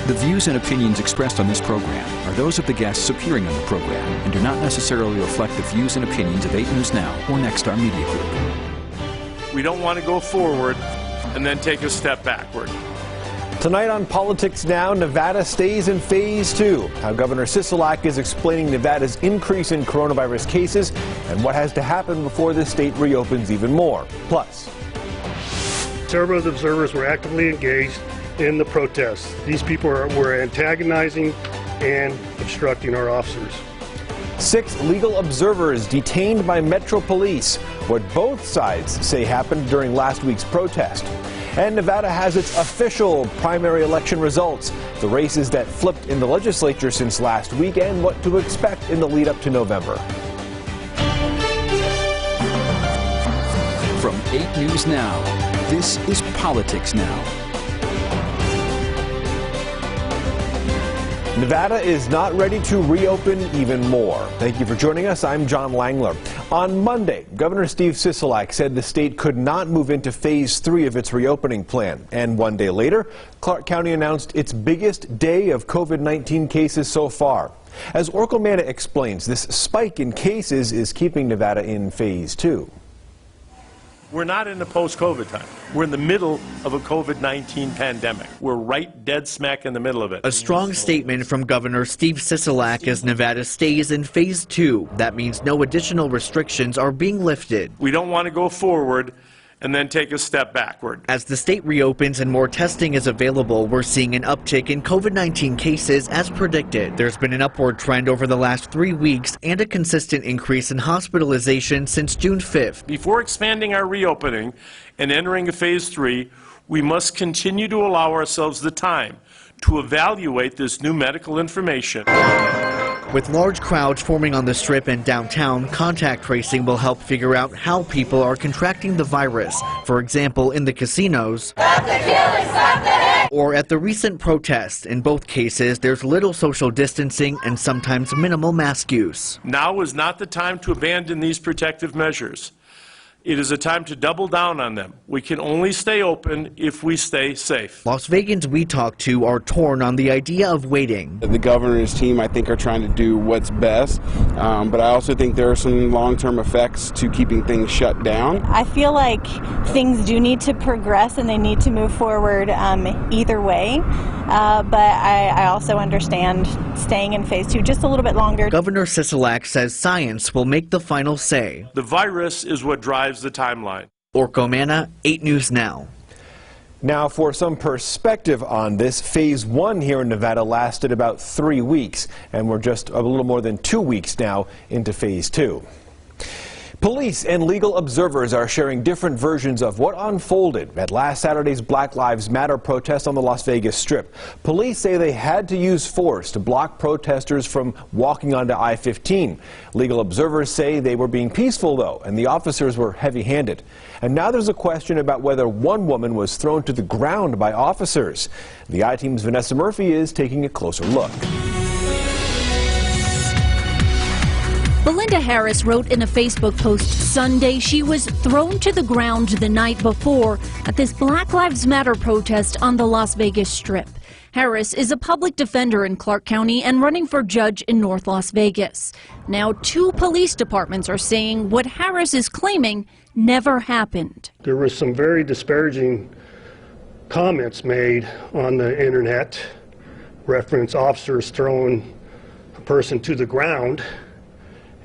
The views and opinions expressed on this program are those of the guests appearing on the program and do not necessarily reflect the views and opinions of 8 News Now or Nexstar Media Group. We don't want to go forward and then take a step backward. Tonight on Politics Now, Nevada stays in Phase 2. How Governor Sisolak is explaining Nevada's increase in coronavirus cases and what has to happen before the state reopens even more. Plus, several of the observers were actively engaged in the protests. These people were antagonizing and obstructing our officers. 6 legal observers detained by Metro Police. What both sides say happened during last week's protest. And Nevada has its official primary election results, the races that flipped in the legislature since last week, and what to expect in the lead up to November. From 8 News Now, this is Politics Now. Nevada is not ready to reopen even more. Thank you for joining us. I'm John Langler. On Monday, Governor Steve Sisolak said the state could not move into Phase 3 of its reopening plan. And one day later, Clark County announced its biggest day of COVID-19 cases so far. As Orko Manna explains, this spike in cases is keeping Nevada in Phase 2. We're not in the post-COVID time. We're in the middle of a COVID-19 pandemic. We're right dead smack in the middle of it. A strong statement from Governor Steve Sisolak as Nevada stays in Phase 2. That means no additional restrictions are being lifted. We don't want to go forward and then take a step backward. As the state reopens and more testing is available, we're seeing an uptick in COVID-19 cases as predicted. There's been an upward trend over the last 3 weeks and a consistent increase in hospitalization since June 5th. Before expanding our reopening and entering a Phase 3, we must continue to allow ourselves the time to evaluate this new medical information. With large crowds forming on the Strip and downtown, contact tracing will help figure out how people are contracting the virus. For example, in the casinos, stop the killing, stop the hate, or at the recent protests. In both cases, there's little social distancing and sometimes minimal mask use. Now is not the time to abandon these protective measures. It is a time to double down on them. We can only stay open if we stay safe. Las Vegans we talked to are torn on the idea of waiting. The governor's team, I think, are trying to do what's best, but I also think there are some long-term effects to keeping things shut down. I feel like things do need to progress and they need to move forward either way, but I also understand staying in Phase 2 just a little bit longer. Governor Sisolak says science will make the final say. The virus is what drives the timeline. Orko Manna, 8 News Now. Now, for some perspective on this, Phase 1 here in Nevada lasted about 3 weeks, and we're just a little more than 2 weeks now into Phase 2. Police and legal observers are sharing different versions of what unfolded at last Saturday's Black Lives Matter protest on the Las Vegas Strip. Police say they had to use force to block protesters from walking onto I-15. Legal observers say they were being peaceful, though, and the officers were heavy-handed. And now there's a question about whether one woman was thrown to the ground by officers. The I-Team's Vanessa Murphy is taking a closer look. Belinda Harris wrote in a Facebook post Sunday she was thrown to the ground the night before at this Black Lives Matter protest on the Las Vegas Strip. Harris is a public defender in Clark County and running for judge in North Las Vegas. Now 2 police departments are saying what Harris is claiming never happened. There were some very disparaging comments made on the internet, reference officers throwing a person to the ground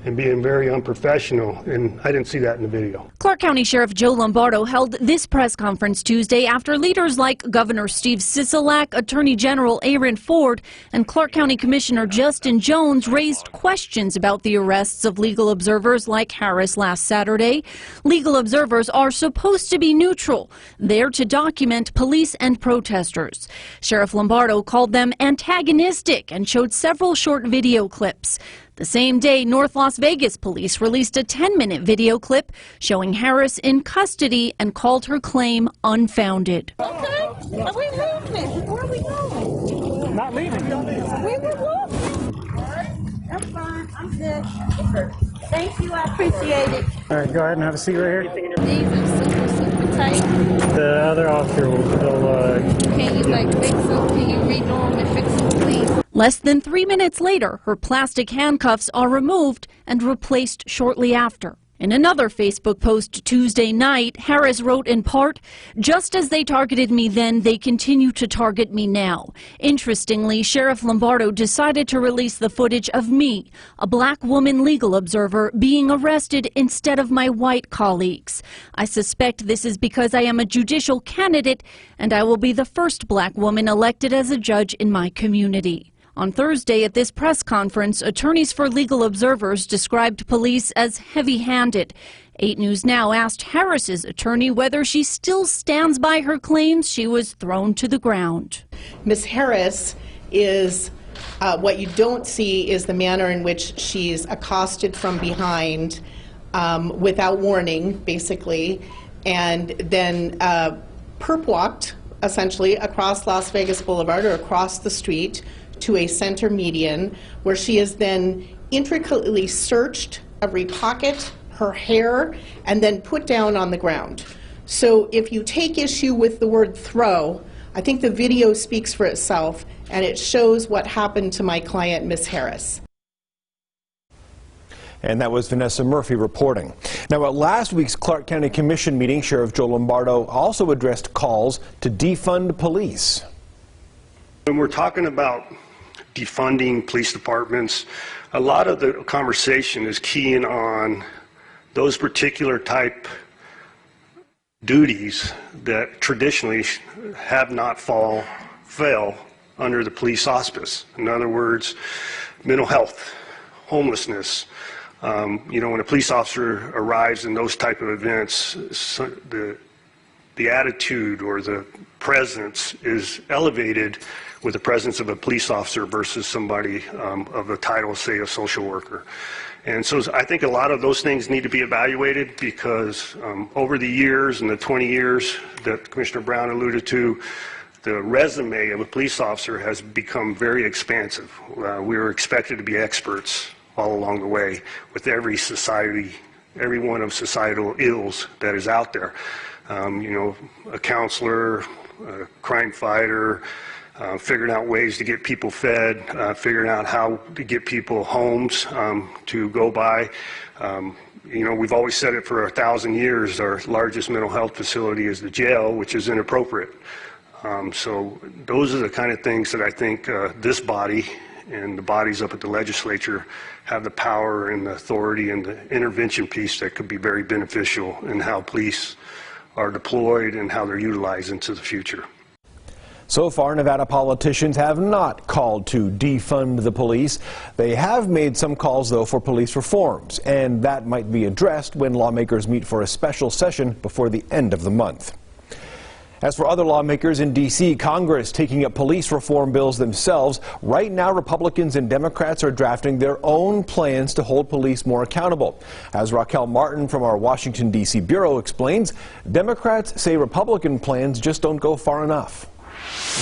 and being very unprofessional, and I didn't see that in the video. Clark County Sheriff Joe Lombardo held this press conference Tuesday after leaders like Governor Steve Sisolak, Attorney General Aaron Ford, and Clark County Commissioner Justin Jones raised questions about the arrests of legal observers like Harris last Saturday. Legal observers are supposed to be neutral, there to document police and protesters. Sheriff Lombardo called them antagonistic and showed several short video clips. The same day, North Las Vegas police released a 10-minute video clip showing Harris in custody and called her claim unfounded. Okay, we moving. Where are we going? Not leaving. We were walking. I'm fine. I'm good. Thank you. I appreciate it. All right, go ahead and have a seat right here. These are super tight. The other officer will Can you fix them? Can you redo them? Less than 3 minutes later, her plastic handcuffs are removed and replaced shortly after. In another Facebook post Tuesday night, Harris wrote in part, "Just as they targeted me then, they continue to target me now." Interestingly, Sheriff Lombardo decided to release the footage of me, a black woman legal observer, being arrested instead of my white colleagues. "I suspect this is because I am a judicial candidate and I will be the first black woman elected as a judge in my community." On Thursday at this press conference, attorneys for legal observers described police as heavy-handed. 8 News Now asked Harris's attorney whether she still stands by her claims she was thrown to the ground. Ms. Harris is, what you don't see is the manner in which she's accosted from behind without warning, basically, and then perp walked, essentially, across Las Vegas Boulevard or across the street to a center median, where she is then intricately searched every pocket, her hair, and then put down on the ground. So if you take issue with the word throw, I think the video speaks for itself, and it shows what happened to my client, Ms. Harris. And that was Vanessa Murphy reporting. Now, at last week's Clark County Commission meeting, Sheriff Joe Lombardo also addressed calls to defund police. When we're talking about defunding police departments, a lot of the conversation is keying on those particular type duties that traditionally have not fail under the police auspice. In other words, mental health, homelessness. When a police officer arrives in those type of events, the attitude or the presence is elevated with the presence of a police officer versus somebody of a title, say a social worker. And so I think a lot of those things need to be evaluated, because over the years and the 20 years that Commissioner Brown alluded to, the resume of a police officer has become very expansive. We were expected to be experts all along the way with every one of societal ills that is out there. A counselor, a crime fighter, figuring out ways to get people fed, figuring out how to get people homes to go by. We've always said it for 1,000 years, our largest mental health facility is the jail, which is inappropriate. So those are the kind of things that I think this body and the bodies up at the legislature have the power and the authority and the intervention piece that could be very beneficial in how police are deployed and how they're utilized into the future. So far, Nevada politicians have not called to defund the police. They have made some calls, though, for police reforms, and that might be addressed when lawmakers meet for a special session before the end of the month. As for other lawmakers in D.C., Congress taking up police reform bills themselves. Right now, Republicans and Democrats are drafting their own plans to hold police more accountable. As Raquel Martin from our Washington, D.C. bureau explains, Democrats say Republican plans just don't go far enough.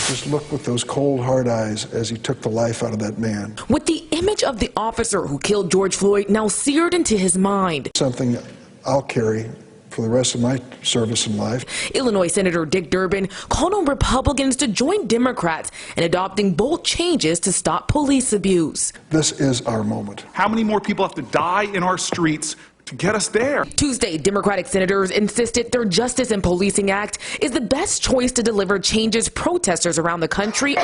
Just look with those cold, hard eyes as he took the life out of that man. With the image of the officer who killed George Floyd now seared into his mind. Something I'll carry for the rest of my service in life. Illinois Senator Dick Durbin called on Republicans to join Democrats in adopting bold changes to stop police abuse. This is our moment. How many more people have to die in our streets to get us there? Tuesday, Democratic senators insisted their Justice and Policing Act is the best choice to deliver changes protesters around the country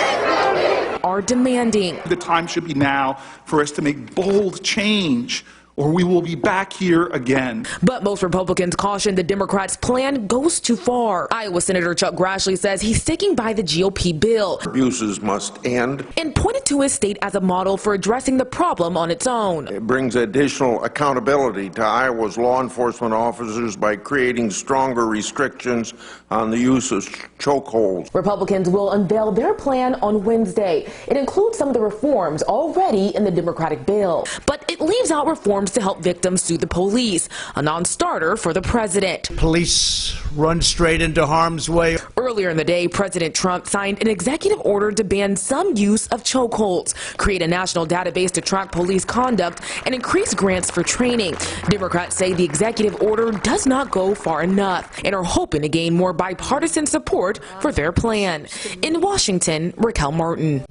are demanding. The time should be now for us to make bold change, or we will be back here again. But most Republicans caution the Democrats' plan goes too far. Iowa Senator Chuck Grassley says he's sticking by the GOP bill. Abuses must end. And pointed to his state as a model for addressing the problem on its own. It brings additional accountability to Iowa's law enforcement officers by creating stronger restrictions on the use of chokeholds. Republicans will unveil their plan on Wednesday. It includes some of the reforms already in the Democratic bill. But it leaves out reforms to help victims sue the police, a non-starter for the president. Police run straight into harm's way. Earlier in the day, President Trump signed an executive order to ban some use of chokeholds, create a national database to track police conduct, and increase grants for training. Democrats say the executive order does not go far enough and are hoping to gain more bipartisan support for their plan. In Washington, Raquel Martin.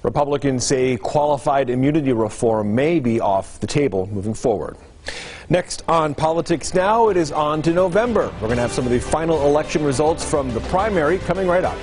Republicans say qualified immunity reform may be off the table moving forward. Next on Politics Now, it is on to November. We're going to have some of the final election results from the primary coming right up.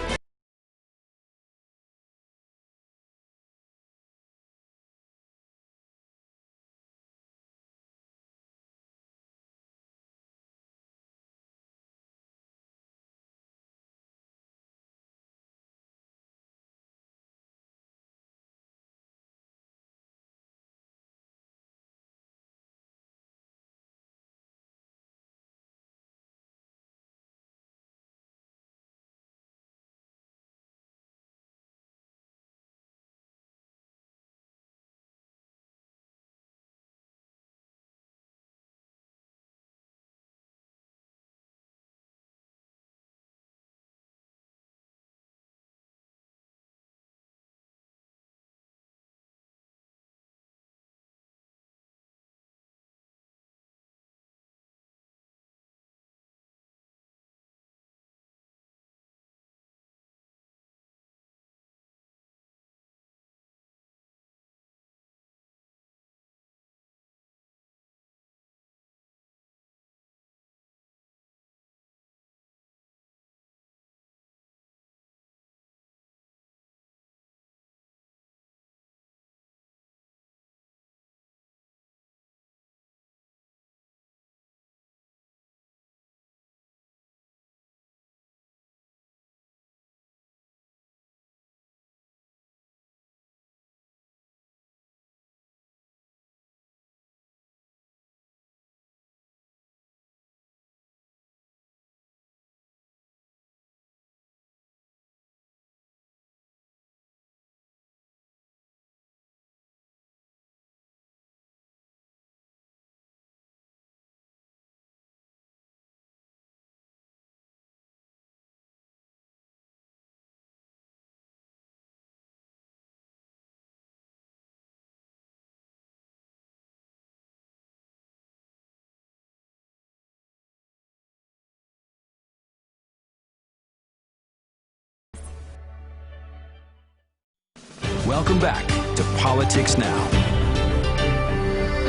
Welcome back to Politics Now.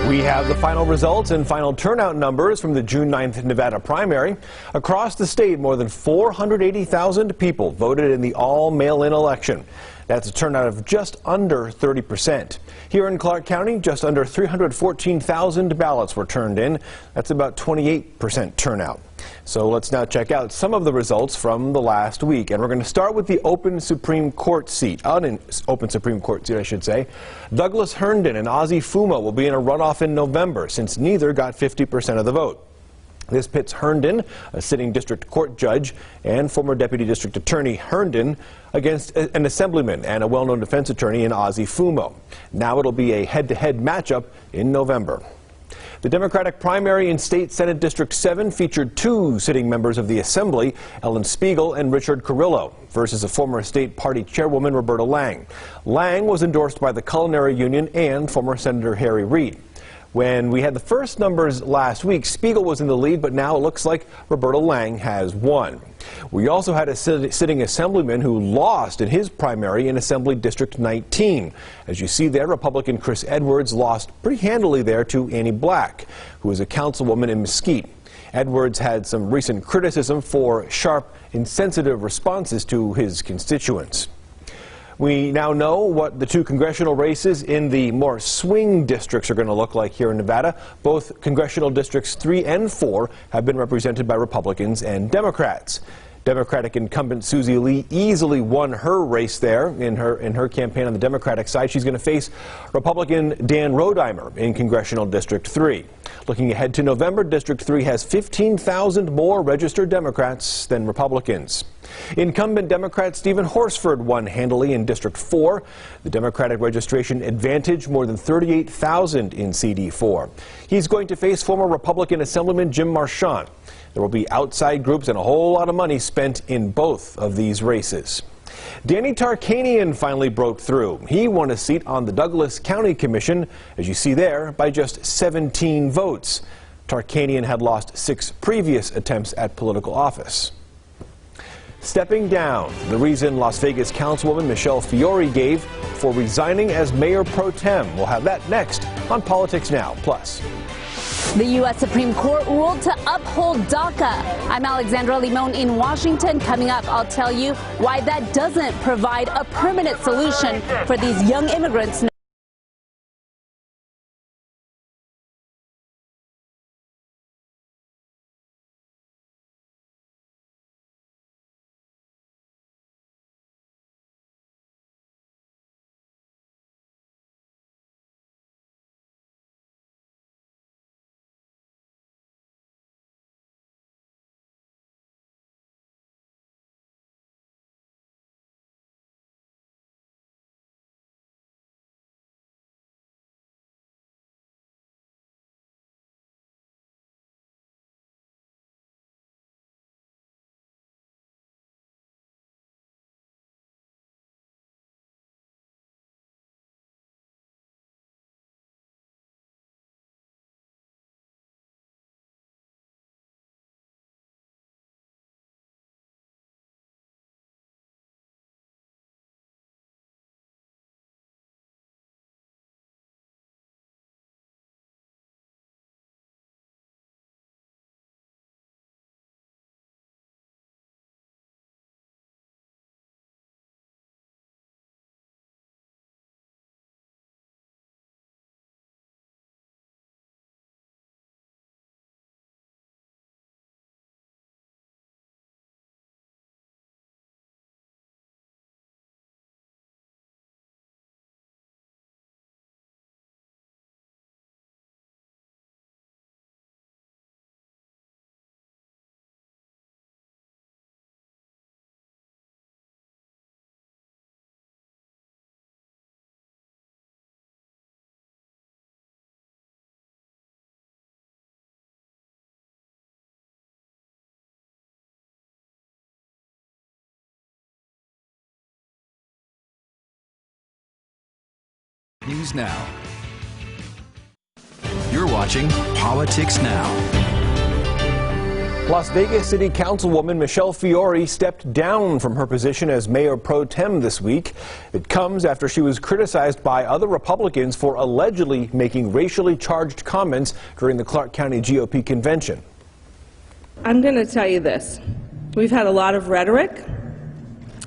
We have the final results and final turnout numbers from the June 9th Nevada primary. Across the state, more than 480,000 people voted in the all-mail-in election. That's a turnout of just under 30%. Here in Clark County, just under 314,000 ballots were turned in. That's about 28% turnout. So let's now check out some of the results from the last week. And we're going to start with the open Supreme Court seat. Open Supreme Court seat, I should say. Douglas Herndon and Ozzie Fumo will be in a runoff in November, since neither got 50% of the vote. This pits Herndon, a sitting district court judge, and former deputy district attorney Herndon against an assemblyman and a well-known defense attorney in Ozzie Fumo. Now it'll be a head-to-head matchup in November. The Democratic primary in State Senate District 7 featured two sitting members of the Assembly, Ellen Spiegel and Richard Carrillo, versus a former state party chairwoman, Roberta Lang. Lang was endorsed by the Culinary Union and former Senator Harry Reid. When we had the first numbers last week, Spiegel was in the lead, but now it looks like Roberta Lang has won. We also had a sitting assemblyman who lost in his primary in Assembly District 19. As you see there, Republican Chris Edwards lost pretty handily there to Annie Black, who is a councilwoman in Mesquite. Edwards had some recent criticism for sharp, insensitive responses to his constituents. We now know what the two congressional races in the more swing districts are going to look like here in Nevada. Both congressional districts 3 and 4 have been represented by Republicans and Democrats. Democratic incumbent Susie Lee easily won her race there in her campaign on the Democratic side. She's going to face Republican Dan Rodheimer in Congressional District 3. Looking ahead to November, District 3 has 15,000 more registered Democrats than Republicans. Incumbent Democrat Stephen Horsford won handily in District 4. The Democratic registration advantage more than 38,000 in CD4. He's going to face former Republican Assemblyman Jim Marchant. There will be outside groups and a whole lot of money spent in both of these races. Danny Tarkanian finally broke through. He won a seat on the Douglas County Commission, as you see there, by just 17 votes. Tarkanian had lost 6 previous attempts at political office. stepping down. The reason Las Vegas Councilwoman Michele Fiore gave for resigning as mayor pro tem. We'll have that next on Politics Now. Plus, the U.S. Supreme Court ruled to uphold DACA. I'm Alexandra Limon in Washington. Coming up, I'll tell you why that doesn't provide a permanent solution for these young immigrants. News Now. You're watching Politics Now. Las Vegas City Councilwoman Michele Fiore stepped down from her position as mayor pro tem this week. It comes after she was criticized by other Republicans for allegedly making racially charged comments during the Clark County GOP convention. I'm going to tell you this. We've had a lot of rhetoric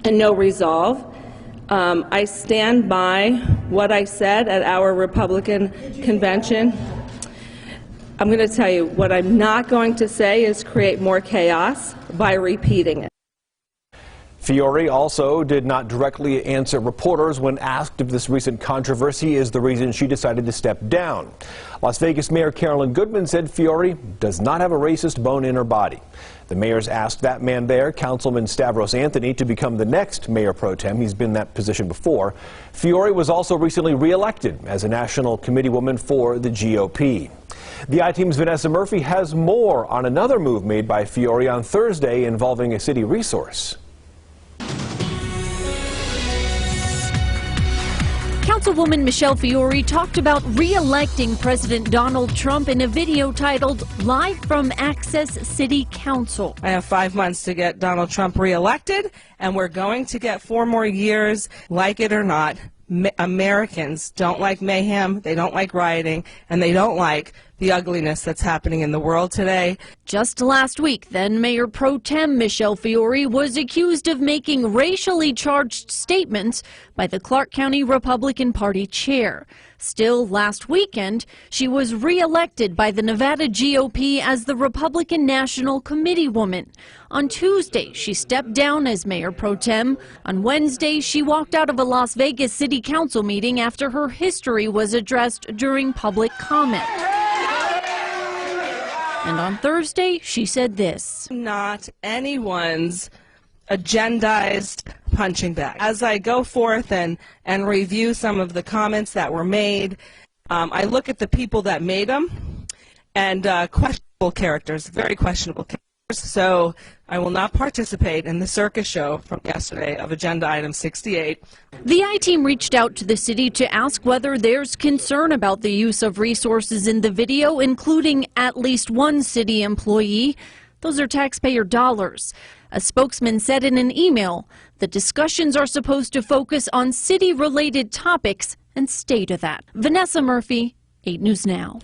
and no resolve. I stand by what I said at our Republican convention. I'm going to tell you, what I'm not going to say is create more chaos by repeating it. Fiore also did not directly answer reporters when asked if this recent controversy is the reason she decided to step down. Las Vegas Mayor Carolyn Goodman said Fiore does not have a racist bone in her body. The mayor's asked that man there, Councilman Stavros Anthony, to become the next mayor pro tem. He's been in that position before. Fiore was also recently reelected as a national committeewoman for the GOP. The I-Team's Vanessa Murphy has more on another move made by Fiore on Thursday involving a city resource. Councilwoman Michele Fiore talked about re-electing President Donald Trump in a video titled Live from Access City Council. I have 5 months to get Donald Trump reelected, and we're going to get 4 more years, like it or not. Americans don't like mayhem, they don't like rioting, and they don't like the ugliness that's happening in the world today. Just last week, then Mayor Pro Tem Michele Fiore was accused of making racially charged statements by the Clark County Republican Party chair. Still, last weekend, she was re-elected by the Nevada GOP as the Republican National Committee woman. On Tuesday, she stepped down as Mayor Pro Tem. On Wednesday, she walked out of a Las Vegas City Council meeting after her history was addressed during public comment. And on Thursday, she said this. Not anyone's agendized punching bag. As I go forth and review some of the comments that were made, I look at the people that made them, and questionable characters, very questionable characters. So I will not participate in the circus show from yesterday of agenda item 68. The I-Team reached out to the city to ask whether there's concern about the use of resources in the video, including at least one city employee. Those are taxpayer dollars. A spokesman said in an email the discussions are supposed to focus on city-related topics and stay to that. Vanessa Murphy, 8 News Now.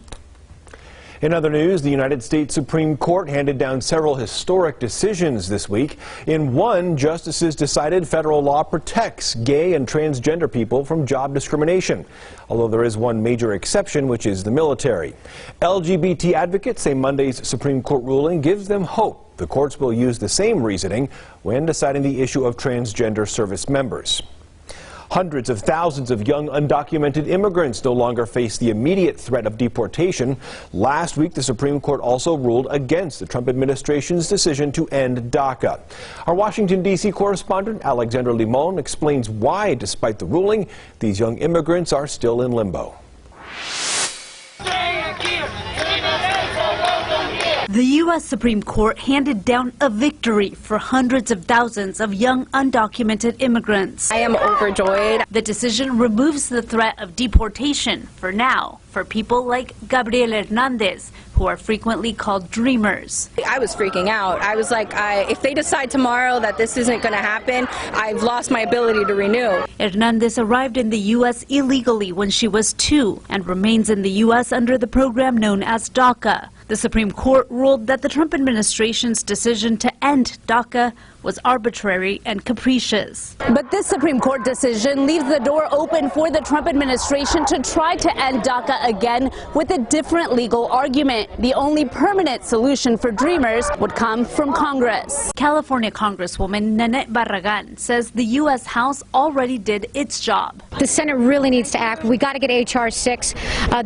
In other news, the United States Supreme Court handed down several historic decisions this week. In one, justices decided federal law protects gay and transgender people from job discrimination, although there is one major exception, which is the military. LGBT advocates say Monday's Supreme Court ruling gives them hope the courts will use the same reasoning when deciding the issue of transgender service members. Hundreds of thousands of young undocumented immigrants no longer face the immediate threat of deportation. Last week, the Supreme Court also ruled against the Trump administration's decision to end DACA. Our Washington, D.C. correspondent Alexandra Limon explains why, despite the ruling, these young immigrants are still in limbo. The U.S. Supreme Court handed down a victory for hundreds of thousands of young undocumented immigrants. I am overjoyed. The decision removes the threat of deportation for now for people like Gabriel Hernandez, who are frequently called dreamers. I was freaking out. I was like, if they decide tomorrow that this isn't going to happen, I've lost my ability to renew. Hernandez arrived in the U.S. illegally when she was 2 and remains in the U.S. under the program known as DACA. The Supreme Court ruled that the Trump administration's decision to end DACA was arbitrary and capricious. But this Supreme Court decision leaves the door open for the Trump administration to try to end DACA again with a different legal argument. The only permanent solution for dreamers would come from Congress. California Congresswoman Nanette Barragan says the U.S. House already did its job. The Senate really needs to act. We got to get H.R. 6,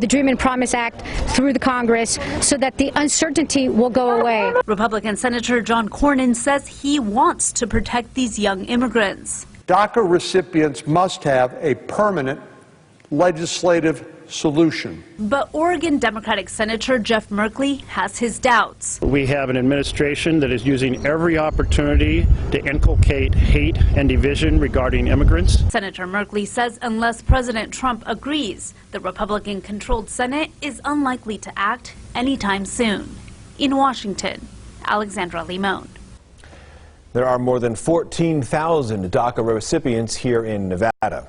the Dream and Promise Act, through the Congress so that the uncertainty will go away. Republican Senator John Cornyn says he wants to protect these young immigrants. DACA recipients must have a permanent legislative solution. But Oregon Democratic Senator Jeff Merkley has his doubts. We have an administration that is using every opportunity to inculcate hate and division regarding immigrants. Senator Merkley says unless President Trump agrees, the Republican-controlled Senate is unlikely to act anytime soon. In Washington, Alexandra Limon. There are more than 14,000 DACA recipients here in Nevada.